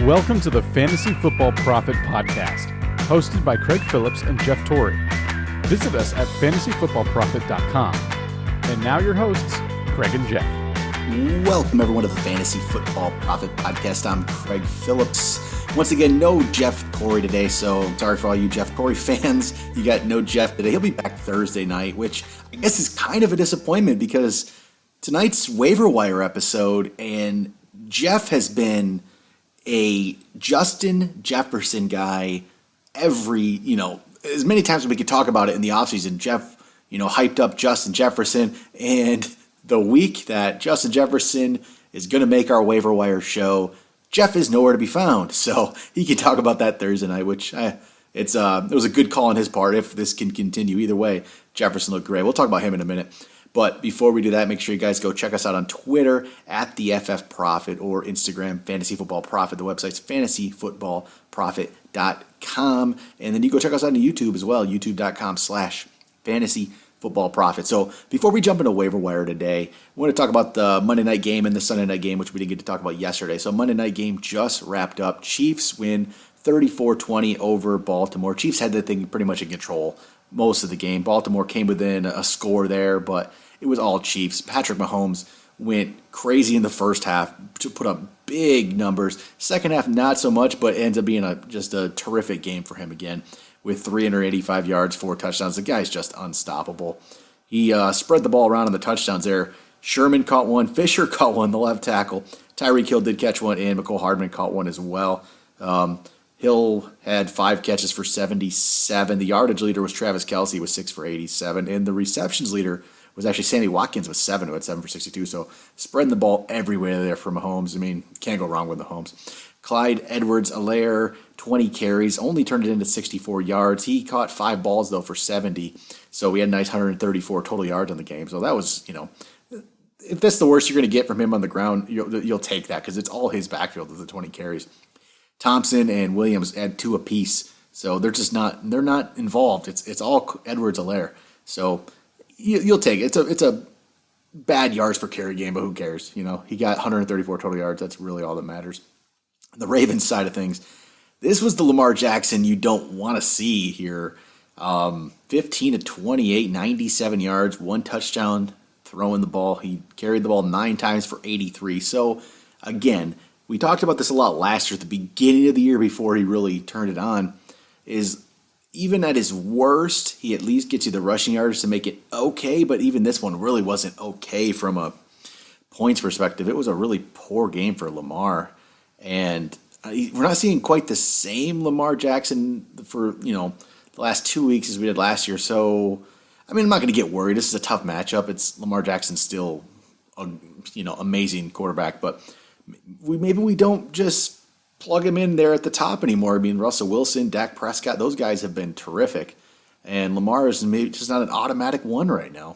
Welcome to the Fantasy Football Prophet Podcast, hosted by Craig Phillips and Jeff Torrey. Visit us at fantasyfootballprophet.com. And now your hosts, Craig and Jeff. Welcome everyone to the Fantasy Football Prophet Podcast. I'm Craig Phillips. Once again, no Jeff Torrey today, so sorry for all you Jeff Torrey fans. You got no Jeff today. He'll be back Thursday night, which I guess is kind of a disappointment because tonight's Waiver Wire episode, and Jeff has been a Justin Jefferson guy as many times as we could talk about it in the offseason. Jeff, hyped up Justin Jefferson, and the week that Justin Jefferson is going to make our Waiver Wire show, Jeff is nowhere to be found. So he can talk about that Thursday night, which it was a good call on his part if this can continue. Either way, Jefferson looked great. We'll talk about him in a minute. But before we do that, make sure you guys go check us out on Twitter at the FF Prophet or Instagram, Fantasy Football Prophet. The website's fantasyfootballprophet.com. And then you go check us out on YouTube as well, youtube.com/fantasyfootballprophet. So before we jump into Waiver Wire today, I want to talk about the Monday night game and the Sunday night game, which we didn't get to talk about yesterday. So Monday night game just wrapped up. Chiefs win 34-20 over Baltimore. Chiefs had that thing pretty much in control most of the game. Baltimore came within a score there, but it was all Chiefs. Patrick Mahomes went crazy in the first half to put up big numbers. Second half, not so much, but ends up being just a terrific game for him again with 385 yards, 4 touchdowns. The guy's just unstoppable. He spread the ball around on the touchdowns there. Sherman caught one. Fisher caught one, the left tackle. Tyreek Hill did catch one, and McCole Hardman caught one as well. Hill had 5 catches for 77. The yardage leader was Travis Kelce with 6 for 87. And the receptions leader was actually Sammy Watkins with 7, who had 7 for 62. So spreading the ball everywhere there for Mahomes. I mean, can't go wrong with Mahomes. Clyde Edwards-Helaire, 20 carries, only turned it into 64 yards. He caught 5 balls, though, for 70. So we had a nice 134 total yards on the game. So that was, if that's the worst you're going to get from him on the ground, you'll take that because it's all his backfield with the 20 carries. Thompson and Williams had 2 apiece, so they're not involved. It's all Edwards-Helaire. So you'll take it. It's a bad yards per carry game, but who cares? He got 134 total yards. That's really all that matters. The Ravens side of things, this was the Lamar Jackson you don't want to see here. 15 to 28, 97 yards, 1 touchdown, throwing the ball. He carried the ball 9 times for 83. So again, we talked about this a lot last year at the beginning of the year before he really turned it on, is even at his worst, he at least gets you the rushing yards to make it okay, but even this one really wasn't okay from a points perspective. It was a really poor game for Lamar, and we're not seeing quite the same Lamar Jackson for, the last 2 weeks as we did last year. So, I'm not going to get worried. This is a tough matchup. It's Lamar Jackson still, amazing quarterback, but maybe we don't just plug him in there at the top anymore. Russell Wilson, Dak Prescott, those guys have been terrific. And Lamar is maybe just not an automatic one right now.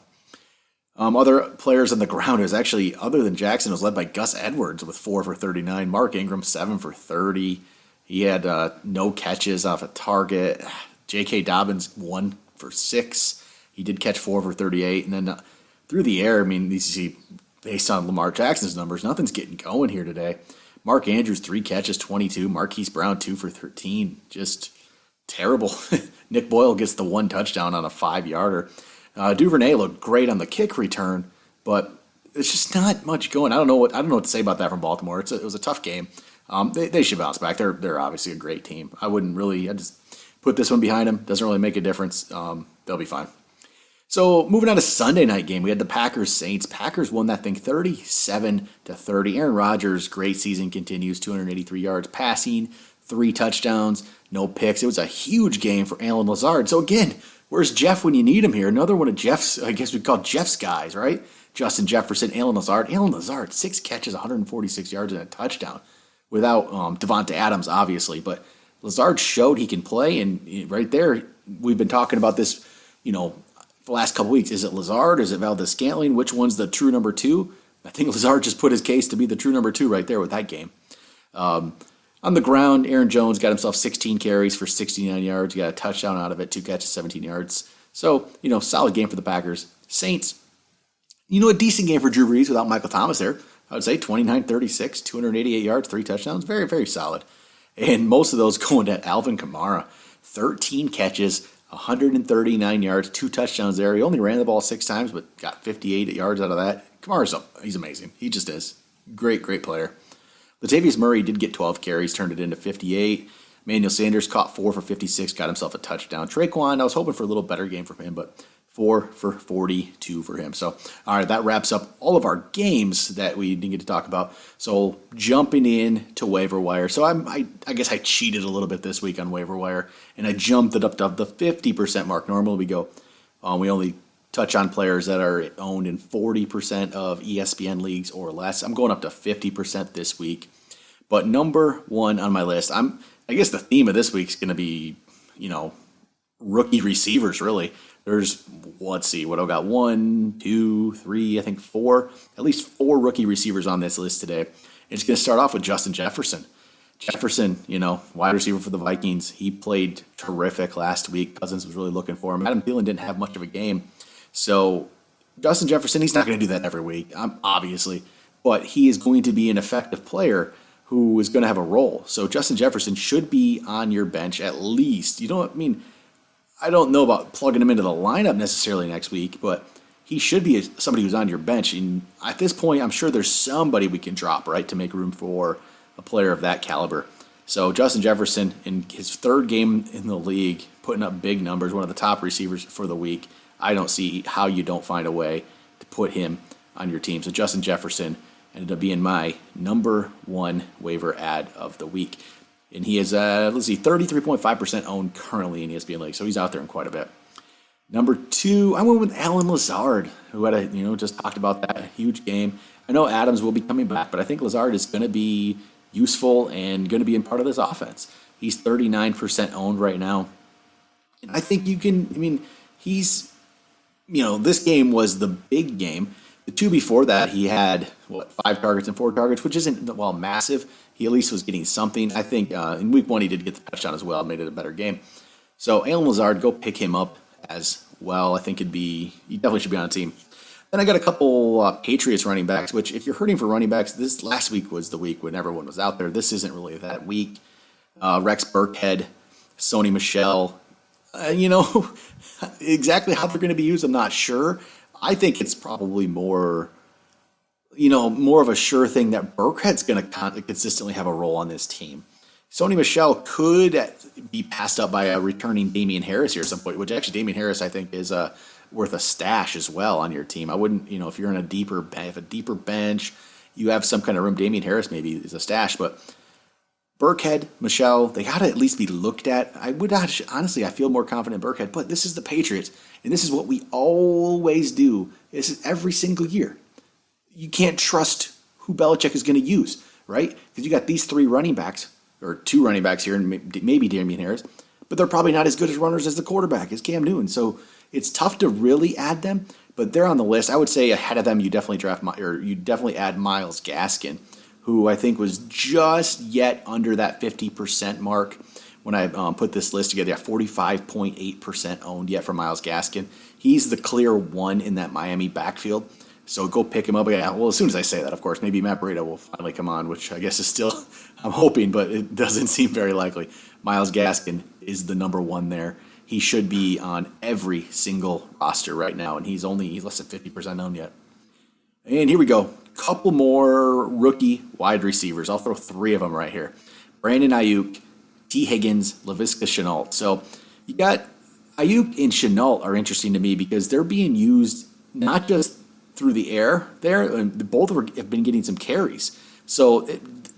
Other players on the ground is actually, other than Jackson, was led by Gus Edwards with 4 for 39. Mark Ingram, 7 for 30. He had no catches off a target. J.K. Dobbins, 1 for 6. He did catch 4 for 38. And then through the air, you see, based on Lamar Jackson's numbers, nothing's getting going here today. Mark Andrews, 3 catches, 22. Marquise Brown, 2 for 13. Just terrible. Nick Boyle gets the 1 touchdown on a 5-yarder. Duvernay looked great on the kick return, but it's just not much going. I don't know what to say about that from Baltimore. It was a tough game. They should bounce back. They're obviously a great team. I just put this one behind them. Doesn't really make a difference. They'll be fine. So moving on to Sunday night game, we had the Packers-Saints. Packers won that thing 37-30. Aaron Rodgers, great season, continues, 283 yards passing, 3 touchdowns, no picks. It was a huge game for Alan Lazard. So again, where's Jeff when you need him here? Another one of Jeff's, I guess we call Jeff's guys, right? Justin Jefferson, Alan Lazard. Alan Lazard, 6 catches, 146 yards, and a touchdown without Devonta Adams, obviously. But Lazard showed he can play, and right there, we've been talking about this, the last couple weeks. Is it Lazard? Is it Valdez-Scantling? Which one's the true number 2? I think Lazard just put his case to be the true number 2 right there with that game. On the ground, Aaron Jones got himself 16 carries for 69 yards. He got a touchdown out of it, 2 catches, 17 yards. So, solid game for the Packers. Saints, a decent game for Drew Brees without Michael Thomas there. I would say 29-36, 288 yards, 3 touchdowns. Very, very solid. And most of those going to Alvin Kamara. 13 catches, 139 yards, 2 touchdowns there. He only ran the ball 6 times, but got 58 yards out of that. He's amazing. He just is. Great, great player. Latavius Murray did get 12 carries, turned it into 58. Emmanuel Sanders caught 4 for 56, got himself a touchdown. Traquan, I was hoping for a little better game from him, but 4 for 42 for him. So, all right, that wraps up all of our games that we didn't get to talk about. So, jumping in to waiver wire. So, I guess I cheated a little bit this week on waiver wire, and I jumped it up to the 50% mark. Normally, we only touch on players that are owned in 40% of ESPN leagues or less. I'm going up to 50% this week. But number one on my list, I guess the theme of this week is going to be, rookie receivers, really. There's, let's see, what I've got, 1, 2, 3, I think 4, at least 4 rookie receivers on this list today. It's going to start off with Justin Jefferson. Jefferson, wide receiver for the Vikings. He played terrific last week. Cousins was really looking for him. Adam Thielen didn't have much of a game. So Justin Jefferson, he's not going to do that every week, obviously. But he is going to be an effective player who is going to have a role. So Justin Jefferson should be on your bench at least. I don't know about plugging him into the lineup necessarily next week, but he should be somebody who's on your bench. And at this point, I'm sure there's somebody we can drop, right, to make room for a player of that caliber. So Justin Jefferson, in his 3rd game in the league, putting up big numbers, one of the top receivers for the week. I don't see how you don't find a way to put him on your team. So Justin Jefferson ended up being my number 1 waiver ad of the week. And he is, 33.5% owned currently in ESPN League, so he's out there in quite a bit. Number 2, I went with Alan Lazard, who had just talked about that huge game. I know Adams will be coming back, but I think Lazard is going to be useful and going to be in part of this offense. He's 39% owned right now. And I think he's, this game was the big game. The 2 before that, he had, 5 targets and 4 targets, which isn't, massive. He at least was getting something. I think in week 1 he did get the touchdown as well, made it a better game. So Alan Lazard, go pick him up as well. I think he definitely should be on a team. Then I got a couple Patriots running backs, which if you're hurting for running backs, this last week was the week when everyone was out there. This isn't really that week. Rex Burkhead, Sony Michel, exactly how they're going to be used, I'm not sure. I think it's probably more of a sure thing that Burkhead's going to consistently have a role on this team. Sony Michel could be passed up by a returning Damian Harris here at some point, which actually Damian Harris I think is worth a stash as well on your team. I wouldn't, if you're in a deeper bench, you have some kind of room. Damian Harris maybe is a stash, but Burkhead, Michel, they got to at least be looked at. I feel more confident in Burkhead, but this is the Patriots, and this is what we always do. This is every single year. You can't trust who Belichick is going to use, right? Because you got these 3 running backs, or 2 running backs here, and maybe Damian Harris, but they're probably not as good as runners as the quarterback, as Cam Newton. So it's tough to really add them, but they're on the list. I would say ahead of them, you definitely add Myles Gaskin, who I think was just yet under that 50% mark when I put this list together. 45.8% owned yet for Myles Gaskin. He's the clear one in that Miami backfield. So go pick him up. Yeah, well, as soon as I say that, of course, maybe Matt Breida will finally come on, which I guess is still, I'm hoping, but it doesn't seem very likely. Myles Gaskin is the number 1 there. He should be on every single roster right now, and he's less than 50% owned yet. And here we go. Couple more rookie wide receivers. I'll throw 3 of them right here. Brandon Naiuk, T. Higgins, Laviska Shenault. So you got Naiuk and Shenault are interesting to me because they're being used not just through the air there, and both have been getting some carries. So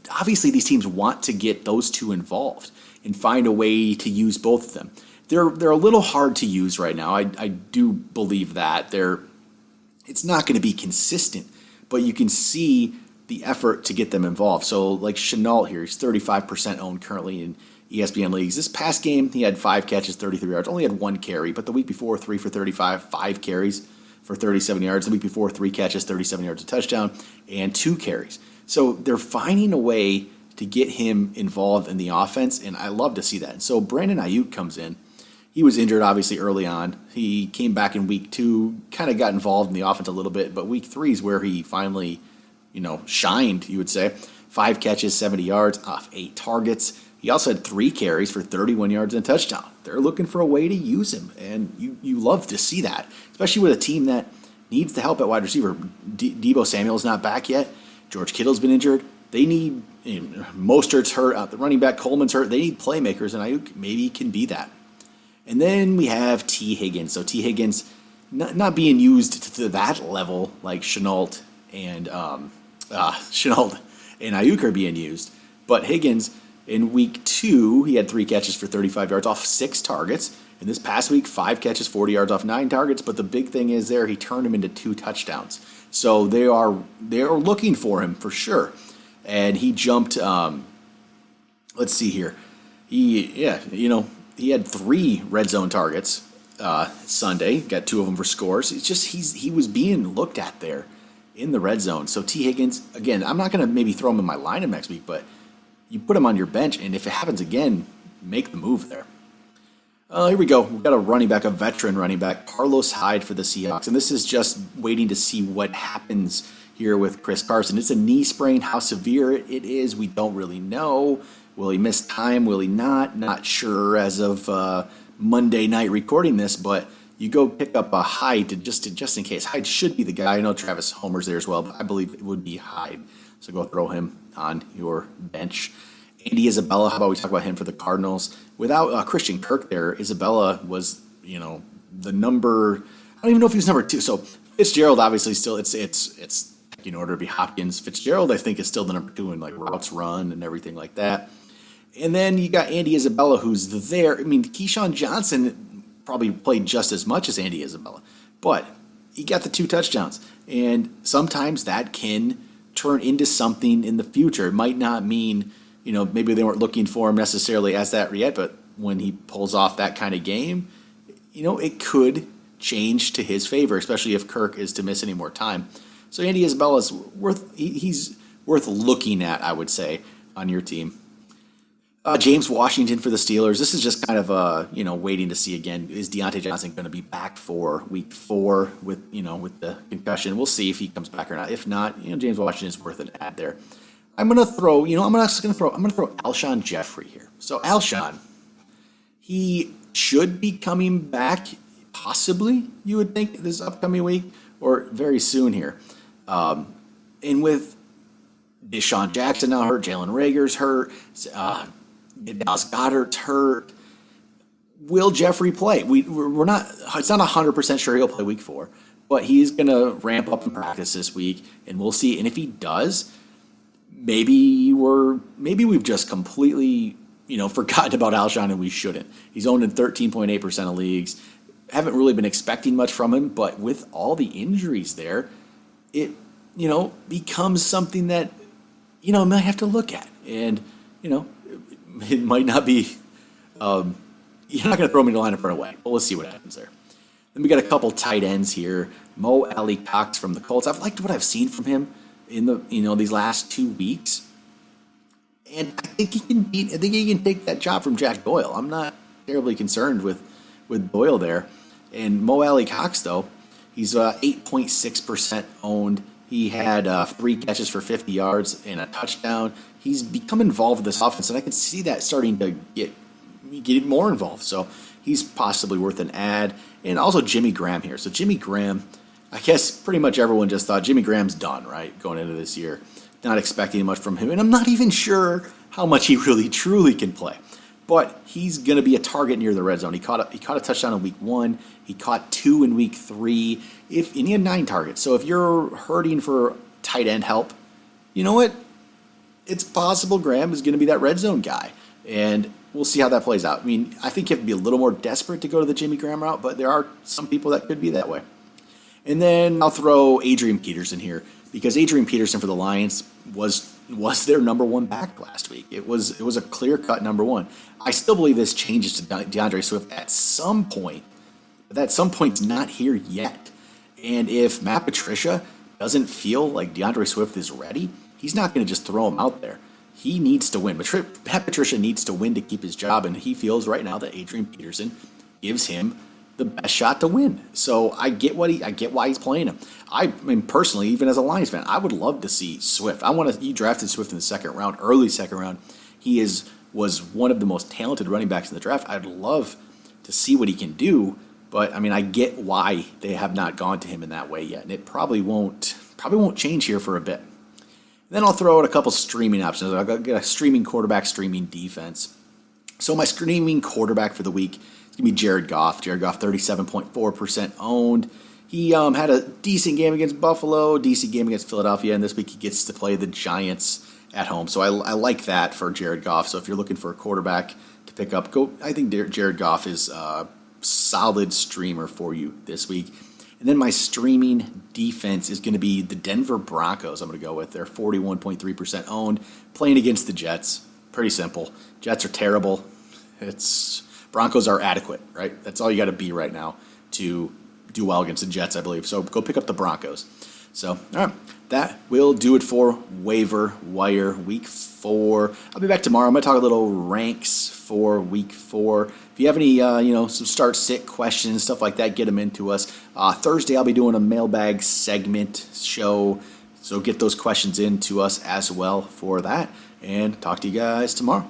obviously these teams want to get those 2 involved and find a way to use both of them. They're a little hard to use right now. I do believe that. It's not going to be consistent, but you can see the effort to get them involved. So like Shenault here, he's 35% owned currently in ESPN leagues. This past game, he had 5 catches, 33 yards, only had 1 carry, but the week before, 3 for 35, 5 carries for 37 yards. The week before, 3 catches, 37 yards, a touchdown, and 2 carries. So they're finding a way to get him involved in the offense, and I love to see that. And so Brandon Naiuk comes in. He was injured, obviously, early on. He came back in week 2, kind of got involved in the offense a little bit, but week 3 is where he finally shined, you would say. 5 catches, 70 yards off 8 targets. He also had 3 carries for 31 yards and a touchdown. They're looking for a way to use him, and you love to see that, especially with a team that needs the help at wide receiver. Deebo Samuel's not back yet. George Kittle's been injured. They need Mostert's hurt. The running back Coleman's hurt. They need playmakers, and Naiuk maybe can be that. And then we have T. Higgins. So T. Higgins not being used to that level like Shenault and Naiuk are being used. But Higgins, in week 2, he had 3 catches for 35 yards off 6 targets. In this past week, 5 catches, 40 yards off 9 targets. But the big thing is he turned him into 2 touchdowns. So they are looking for him for sure. And he jumped. Let's see here. He had 3 red zone targets Sunday. Got 2 of them for scores. It's just he was being looked at there in the red zone. So T. Higgins, again, I'm not going to maybe throw him in my lineup next week, but you put him on your bench, and if it happens again, make the move there. Here we go. We've got a veteran running back, Carlos Hyde for the Seahawks. And this is just waiting to see what happens here with Chris Carson. It's a knee sprain. How severe it is, we don't really know. Will he miss time? Will he not? Not sure as of Monday night recording this, but you go pick up a Hyde just in case. Hyde should be the guy. I know Travis Homer's there as well, but I believe it would be Hyde. So go throw him on your bench. Andy Isabella, how about we talk about him for the Cardinals? Without Christian Kirk there, Isabella was, the number, I don't even know if he was number 2. So Fitzgerald obviously still, it's in order to be Hopkins. Fitzgerald, I think, is still the number 2 in like routes run and everything like that. And then you got Andy Isabella, who's there. I mean, Keyshawn Johnson probably played just as much as Andy Isabella, but he got the 2 touchdowns. And sometimes that can turn into something in the future. It might not mean, maybe they weren't looking for him necessarily as that yet, but when he pulls off that kind of game, it could change to his favor, especially if Kirk is to miss any more time. So Andy Isabella is he's worth looking at, I would say, on your team. James Washington for the Steelers. This is just kind of waiting to see again. Is Deontay Johnson going to be back for week 4 with the concussion? We'll see if he comes back or not. If not, James Washington is worth an add there. I'm going to throw Alshon Jeffrey here. So Alshon, he should be coming back possibly, you would think, this upcoming week or very soon here. And with Deshaun Jackson now hurt, Jalen Reagor's hurt, Dallas Goedert's hurt. Will Jeffrey play? We're not. It's not 100% sure he'll play week 4, but he's going to ramp up in practice this week, and we'll see. And if he does, maybe we've just completely forgotten about Alshon, and we shouldn't. He's owned in 13.8% of leagues. Haven't really been expecting much from him, but with all the injuries there, it becomes something that might have to look at, and it might not be. You're not going to throw me in the lineup right away, but let's see what happens there. Then we got a couple tight ends here. Mo Alley Cox from the Colts. I've liked what I've seen from him in the these last 2 weeks, and I think he can take that job from Jack Doyle. I'm not terribly concerned with Doyle there. And Mo Alley Cox, though, he's 8.6% owned. He had 3 catches for 50 yards and a touchdown. He's become involved with this offense, and I can see that starting to get more involved. So he's possibly worth an add. And also Jimmy Graham here. So Jimmy Graham, I guess pretty much everyone just thought Jimmy Graham's done, right, going into this year. Not expecting much from him, and I'm not even sure how much he really truly can play. But he's going to be a target near the red zone. He caught a touchdown in week 1. He caught 2 in week 3. And he had 9 targets. So if you're hurting for tight end help, you know what? It's possible Graham is going to be that red zone guy. And we'll see how that plays out. I mean, I think you have to be a little more desperate to go to the Jimmy Graham route, but there are some people that could be that way. And then I'll throw Adrian Peters in here, because Adrian Peterson for the Lions was their number 1 back last week. It was a clear-cut number 1. I still believe this changes to DeAndre Swift at some point, but that some point's not here yet. And if Matt Patricia doesn't feel like DeAndre Swift is ready, he's not going to just throw him out there. He needs to win. Matt Patricia needs to win to keep his job, and he feels right now that Adrian Peterson gives him the best shot to win. So I get why he's playing him. I mean, personally, even as a Lions fan, I would love to see Swift. He drafted Swift in the second round, early second round. He was one of the most talented running backs in the draft. I'd love to see what he can do, but I mean, I get why they have not gone to him in that way yet, and it probably won't change here for a bit. Then I'll throw out a couple streaming options. I'll get a streaming quarterback, streaming defense. So my streaming quarterback for the week is going to be Jared Goff. Jared Goff, 37.4% owned. He had a decent game against Buffalo, decent game against Philadelphia, and this week he gets to play the Giants at home. So I like that for Jared Goff. So if you're looking for a quarterback to pick up, I think Jared Goff is a solid streamer for you this week. And then my streaming defense is going to be the Denver Broncos. I'm going to go with. They're 41.3% owned, playing against the Jets. Pretty simple. Jets are terrible. Broncos are adequate, right? That's all you got to be right now to do well against the Jets, I believe. So go pick up the Broncos. So, all right, that will do it for Waiver Wire Week 4. I'll be back tomorrow. I'm going to talk a little ranks for Week 4. If you have any, some start-sit questions, stuff like that, get them into us. Thursday, I'll be doing a mailbag segment show, so get those questions in to us as well for that. And talk to you guys tomorrow.